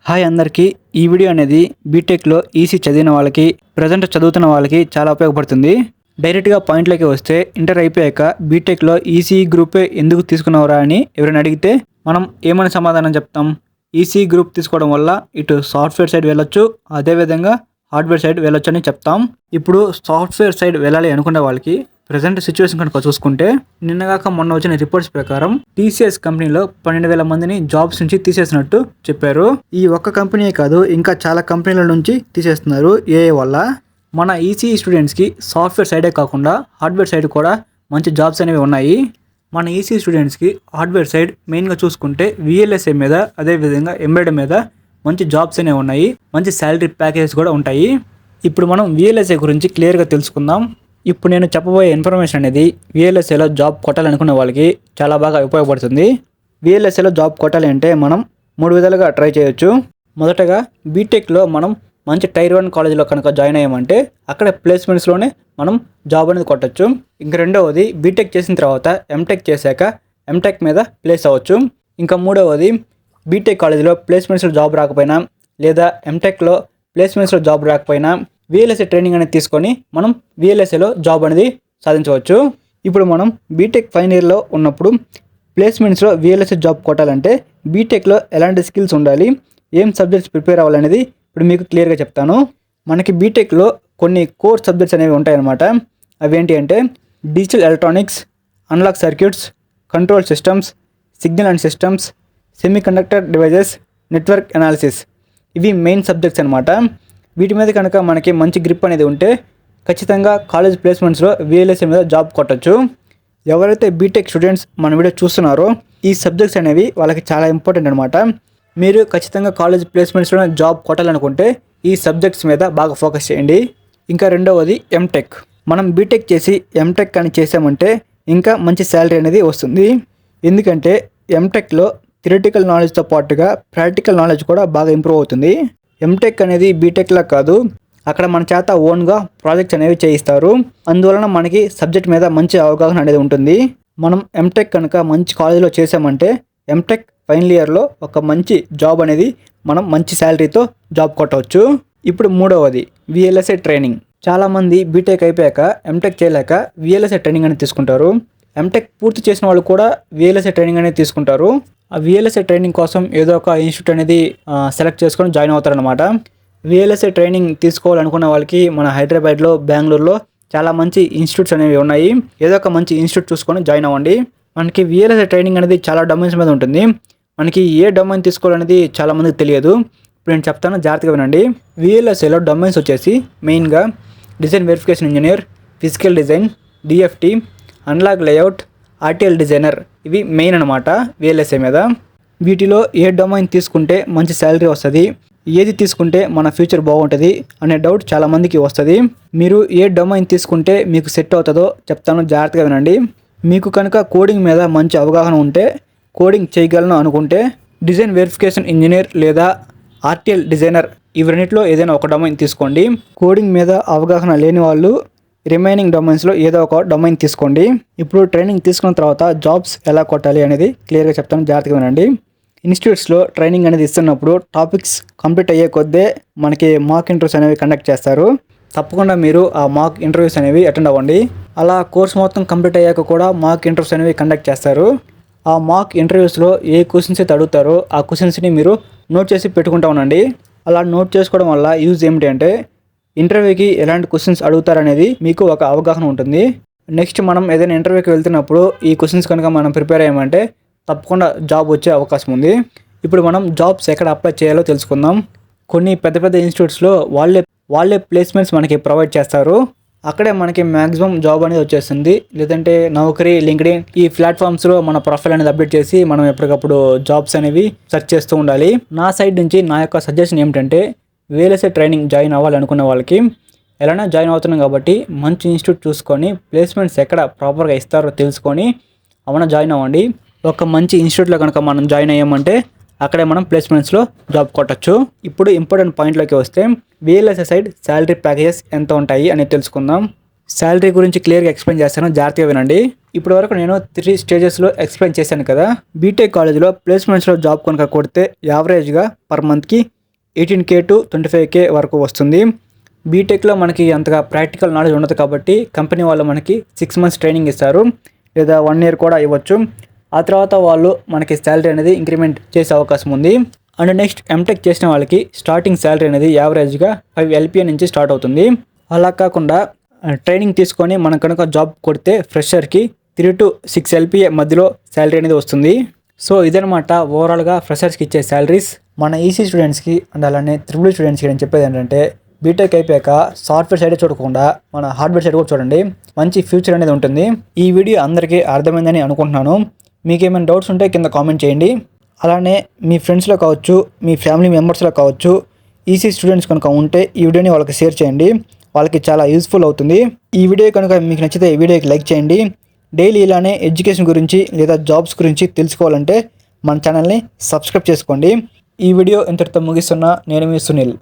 Hi అందరికీ. ఈ video అనేది బీటెక్లో ఈసీ చదివిన వాళ్ళకి, ప్రజెంట్ చదువుతున్న వాళ్ళకి చాలా ఉపయోగపడుతుంది. డైరెక్ట్గా పాయింట్లోకి వస్తే, ఇంటర్ అయిపోయాక బీటెక్లో ఈసీ గ్రూపే ఎందుకు తీసుకున్నావురా అని ఎవరైనా అడిగితే మనం ఏమని సమాధానం చెప్తాం? ఈసీ గ్రూప్ తీసుకోవడం వల్ల ఇటు సాఫ్ట్వేర్ సైడ్ వెళ్ళొచ్చు, అదేవిధంగా హార్డ్వేర్ సైడ్ వెళ్ళొచ్చు అని చెప్తాం. ఇప్పుడు సాఫ్ట్వేర్ సైడ్ వెళ్ళాలి అనుకునే వాళ్ళకి ప్రజెంట్ సిచ్యువేషన్ కనుక చూసుకుంటే, నిన్నగాక మొన్న వచ్చిన రిపోర్ట్స్ ప్రకారం టీసీఎస్ కంపెనీలో 12,000 మందిని జాబ్స్ నుంచి తీసేసినట్టు చెప్పారు. ఈ ఒక్క కంపెనీ కాదు, ఇంకా చాలా కంపెనీల నుంచి తీసేస్తున్నారు ఏఐ వల్ల. మన ఈసీ స్టూడెంట్స్కి సాఫ్ట్వేర్ సైడే కాకుండా హార్డ్వేర్ సైడ్ కూడా మంచి జాబ్స్ అనేవి ఉన్నాయి. మన ఈసీ స్టూడెంట్స్కి హార్డ్వేర్ సైడ్ మెయిన్గా చూసుకుంటే విఎల్ఎస్ఏ మీద, అదేవిధంగా ఎంబెడెడ్ మీద మంచి జాబ్స్ అనేవి ఉన్నాయి. మంచి శాలరీ ప్యాకేజెస్ కూడా ఉంటాయి. ఇప్పుడు మనం విఎల్ఎస్ఏ గురించి క్లియర్గా తెలుసుకుందాం. ఇప్పుడు నేను చెప్పబోయే ఇన్ఫర్మేషన్ అనేది విఎల్ఎస్ఏలో జాబ్ కొట్టాలనుకునే వాళ్ళకి చాలా బాగా ఉపయోగపడుతుంది. విఎల్ఎస్ఏలో జాబ్ కొట్టాలి అంటే మనం 3 విధాలుగా ట్రై చేయొచ్చు. మొదటగా బీటెక్లో మనం మంచి టైర్ 1 కాలేజీలో కనుక జాయిన్ అయ్యామంటే అక్కడ ప్లేస్మెంట్స్లోనే మనం జాబ్ అనేది కొట్టచ్చు. ఇంకా రెండవది, బీటెక్ చేసిన తర్వాత ఎంటెక్ చేశాక ఎంటెక్ మీద ప్లేస్ అవ్వచ్చు. ఇంకా మూడవది, బీటెక్ కాలేజీలో ప్లేస్మెంట్స్లో జాబ్ రాకపోయినా, లేదా ఎంటెక్లో ప్లేస్మెంట్స్లో జాబ్ రాకపోయినా విఎల్ఎస్ఏ ట్రైనింగ్ అనేది తీసుకొని మనం విఎల్ఎస్ఏలో జాబ్ అనేది సాధించవచ్చు. ఇప్పుడు మనం బీటెక్ ఫైనల్ ఇయర్లో ఉన్నప్పుడు ప్లేస్మెంట్స్లో విఎల్ఎస్ఏ జాబ్ కొట్టాలంటే బీటెక్లో ఎలాంటి స్కిల్స్ ఉండాలి, ఏం సబ్జెక్ట్స్ ప్రిపేర్ అవ్వాలనేది ఇప్పుడు మీకు క్లియర్గా చెప్తాను. మనకి బీటెక్లో కొన్ని కోర్ సబ్జెక్ట్స్ అనేవి ఉంటాయన్నమాట. అవి ఏంటి అంటే digital electronics, analogue circuits, control systems, signal and systems, semiconductor devices, network analysis. ఇవి మెయిన్ సబ్జెక్ట్స్ అనమాట. వీటి మీద కనుక మనకి మంచి గ్రిప్ అనేది ఉంటే ఖచ్చితంగా కాలేజ్ ప్లేస్మెంట్స్లో విఎల్ఎస్ఏ మీద జాబ్ కొట్టచ్చు. ఎవరైతే బీటెక్ స్టూడెంట్స్ మన వీడియో చూస్తున్నారో ఈ సబ్జెక్ట్స్ అనేవి వాళ్ళకి చాలా ఇంపార్టెంట్ అనమాట. మీరు ఖచ్చితంగా కాలేజ్ ప్లేస్మెంట్స్లో జాబ్ కొట్టాలనుకుంటే ఈ సబ్జెక్ట్స్ మీద బాగా ఫోకస్ చేయండి. ఇంకా రెండవది ఎంటెక్. మనం బీటెక్ చేసి ఎంటెక్ అని చేసామంటే ఇంకా మంచి శాలరీ అనేది వస్తుంది. ఎందుకంటే ఎంటెక్లో థియరిటికల్ నాలెడ్జ్తో పాటుగా ప్రాక్టికల్ నాలెడ్జ్ కూడా బాగా ఇంప్రూవ్ అవుతుంది. ఎంటెక్ అనేది బీటెక్లా కాదు, అక్కడ మన చేత ఓన్గా ప్రాజెక్ట్స్ అనేవి చేయిస్తారు. అందువలన మనకి సబ్జెక్ట్ మీద మంచి అవగాహన అనేది ఉంటుంది. మనం ఎంటెక్ కనుక మంచి కాలేజీలో చేసామంటే ఎంటెక్ ఫైనల్ ఇయర్లో ఒక మంచి జాబ్ అనేది మనం మంచి శాలరీతో జాబ్ కొట్టవచ్చు. ఇప్పుడు మూడవది, విఎల్ఎస్ఏ ట్రైనింగ్. చాలామంది బీటెక్ అయిపోయాక ఎంటెక్ చేయలేక విఎల్ఎస్ఏ ట్రైనింగ్ అనేది తీసుకుంటారు. ఎంటెక్ పూర్తి చేసిన వాళ్ళు కూడా విఎల్ఎస్ఏ ట్రైనింగ్ అనేది తీసుకుంటారు. ఆ విఎల్ఎస్ఏ ట్రైనింగ్ కోసం ఏదో ఒక ఇన్స్టిట్యూట్ అనేది సెలెక్ట్ చేసుకొని జాయిన్ అవుతారనమాట. విఎల్ఎస్ఏ ట్రైనింగ్ తీసుకోవాలనుకున్న వాళ్ళకి మన హైదరాబాద్లో, బెంగళూరులో చాలా మంచి ఇన్స్టిట్యూట్స్ అనేవి ఉన్నాయి. ఏదో ఒక మంచి ఇన్స్టిట్యూట్ చూసుకొని జాయిన్ అవ్వండి. మనకి విఎల్ఎస్ఏ ట్రైనింగ్ అనేది చాలా డొమైన్స్ మీద ఉంటుంది. మనకి ఏ డొమైన్ తీసుకోవాలనేది చాలామందికి తెలియదు. ఇప్పుడు నేను చెప్తాను, జాగ్రత్తగా వినండి. విఎల్ఎస్ఏలో డొమైన్స్ వచ్చేసి మెయిన్గా design verification engineer, physical design, DFT, analogue layout, RTL designer. ఇవి మెయిన్ అనమాట విఎల్ఎస్ఏ మీద. వీటిలో ఏ డొమైన్ తీసుకుంటే మంచి శాలరీ వస్తుంది, ఏది తీసుకుంటే మన ఫ్యూచర్ బాగుంటుంది అనే డౌట్ చాలామందికి వస్తుంది. మీరు ఏ డొమైన్ తీసుకుంటే మీకు సెట్ అవుతుందో చెప్తాను, జాగ్రత్తగా వినండి. మీకు కనుక కోడింగ్ మీద మంచి అవగాహన ఉంటే, కోడింగ్ చేయగలను అనుకుంటే డిజైన్ వెరిఫికేషన్ ఇంజనీర్ లేదా ఆర్టీఎల్ డిజైనర్ ఇవి రెండిట్లో ఏదైనా ఒక డొమైన్ తీసుకోండి. కోడింగ్ మీద అవగాహన లేని వాళ్ళు రిమైనింగ్ డొమైన్స్లో ఏదో ఒక డొమైన్ తీసుకోండి. ఇప్పుడు ట్రైనింగ్ తీసుకున్న తర్వాత జాబ్స్ ఎలా కొట్టాలి అనేది క్లియర్గా చెప్తాను, జాగ్రత్తగా వినండి. ఇన్స్టిట్యూట్స్లో ట్రైనింగ్ అనేది ఇస్తున్నప్పుడు టాపిక్స్ కంప్లీట్ అయ్యే కొద్దే మనకి మాక్ ఇంటర్వ్యూస్ అనేవి కండక్ట్ చేస్తారు. తప్పకుండా మీరు ఆ మాక్ ఇంటర్వ్యూస్ అనేవి అటెండ్ అవ్వండి. అలా కోర్స్ మొత్తం కంప్లీట్ అయ్యాక కూడా మాక్ ఇంటర్వ్యూస్ అనేవి కండక్ట్ చేస్తారు. ఆ మాక్ ఇంటర్వ్యూస్లో ఏ క్వశ్చన్స్ అయితే అడుగుతారో ఆ క్వశ్చన్స్ని మీరు నోట్ చేసి పెట్టుకుంటా ఉండండి. అలా నోట్ చేసుకోవడం వల్ల యూజ్ ఏమిటి అంటే ఇంటర్వ్యూకి ఎలాంటి క్వశ్చన్స్ అడుగుతారనేది మీకు ఒక అవగాహన ఉంటుంది. నెక్స్ట్ మనం ఏదైనా ఇంటర్వ్యూకి వెళ్తున్నప్పుడు ఈ క్వశ్చన్స్ కనుక మనం ప్రిపేర్ అయ్యామంటే తప్పకుండా జాబ్ వచ్చే అవకాశం ఉంది. ఇప్పుడు మనం జాబ్స్ ఎక్కడ అప్లై చేయాలో తెలుసుకుందాం. కొన్ని పెద్ద పెద్ద ఇన్స్టిట్యూట్స్లో వాళ్ళే ప్లేస్మెంట్స్ మనకి ప్రొవైడ్ చేస్తారు. అక్కడే మనకి మ్యాక్సిమం జాబ్ అనేది వచ్చేస్తుంది. లేదంటే నౌకరీ, లింక్డ్ఇన్ ఈ ప్లాట్ఫామ్స్లో మన ప్రొఫైల్ అనేది అప్డేట్ చేసి మనం ఎప్పటికప్పుడు జాబ్స్ అనేవి సెర్చ్ చేస్తూ ఉండాలి. నా సైడ్ నుంచి నా యొక్క సజెషన్ ఏమిటంటే విఎల్ఎస్ఏ ట్రైనింగ్ జాయిన్ అవ్వాలనుకున్న వాళ్ళకి ఎలానా జాయిన్ అవుతున్నాం కాబట్టి మంచి ఇన్స్టిట్యూట్ చూసుకొని ప్లేస్మెంట్స్ ఎక్కడ ప్రాపర్గా ఇస్తారో తెలుసుకొని అవునా జాయిన్ అవ్వండి. ఒక మంచి ఇన్స్టిట్యూట్లో కనుక మనం జాయిన్ అయ్యామంటే అక్కడే మనం ప్లేస్మెంట్స్లో జాబ్ కొట్టచ్చు. ఇప్పుడు ఇంపార్టెంట్ పాయింట్లోకి వస్తే విఎల్ఎస్ఏ సైడ్ శాలరీ ప్యాకేజెస్ ఎంత ఉంటాయి అనేది తెలుసుకుందాం. శాలరీ గురించి క్లియర్గా ఎక్స్ప్లెయిన్ చేస్తాను, జాగ్రత్తగా వినండి. ఇప్పటి వరకు నేను 3 స్టేజెస్లో ఎక్స్ప్లెయిన్ చేశాను కదా. బీటెక్ కాలేజ్లో ప్లేస్మెంట్స్లో జాబ్ కనుక కొడితే యావరేజ్గా పర్ మంత్కి 18K to 25K వరకు వస్తుంది. బీటెక్లో మనకి అంతగా ప్రాక్టికల్ నాలెడ్జ్ ఉండదు కాబట్టి కంపెనీ వాళ్ళు మనకి 6 months ట్రైనింగ్ ఇస్తారు, లేదా 1 year కూడా ఇవ్వచ్చు. ఆ తర్వాత వాళ్ళు మనకి శాలరీ అనేది ఇంక్రిమెంట్ చేసే అవకాశం ఉంది. అండ్ నెక్స్ట్ ఎంటెక్ చేసిన వాళ్ళకి స్టార్టింగ్ శాలరీ అనేది యావరేజ్గా 5 LPA నుంచి స్టార్ట్ అవుతుంది. అలా కాకుండా ట్రైనింగ్ తీసుకొని మనం కనుక జాబ్ కొడితే ఫ్రెషర్కి 3 to 6 LPA మధ్యలో శాలరీ అనేది వస్తుంది. సో ఇదనమాట ఓవరాల్గా ఫ్రెషర్స్కి ఇచ్చే శాలరీస్. మన ఈసీ స్టూడెంట్స్కి అండ్ అలానే త్రిబుల్ స్టూడెంట్స్కి నేను చెప్పేది ఏంటంటే బీటెక్ అయిపోయాక సాఫ్ట్వేర్ సైడే చూడకుండా మన హార్డ్వేర్ సైడ్ కూడా చూడండి, మంచి ఫ్యూచర్ అనేది ఉంటుంది. ఈ వీడియో అందరికీ అర్థమైందని అనుకుంటున్నాను. మీకు ఏమైనా డౌట్స్ ఉంటే కింద కామెంట్ చేయండి. అలానే మీ ఫ్రెండ్స్లో కావచ్చు, మీ ఫ్యామిలీ మెంబర్స్లో కావచ్చు ఈసీ స్టూడెంట్స్ కనుక ఉంటే ఈ వీడియోని వాళ్ళకి షేర్ చేయండి, వాళ్ళకి చాలా యూస్ఫుల్ అవుతుంది. ఈ వీడియో కనుక మీకు నచ్చితే ఈ వీడియోకి లైక్ చేయండి. డైలీ ఇలానే ఎడ్యుకేషన్ గురించి లేదా జాబ్స్ గురించి తెలుసుకోవాలంటే మన ఛానల్ని సబ్స్క్రైబ్ చేసుకోండి. ఈ వీడియో ఇంతటితో ముగిస్తున్నా. నేను మీ సునీల్.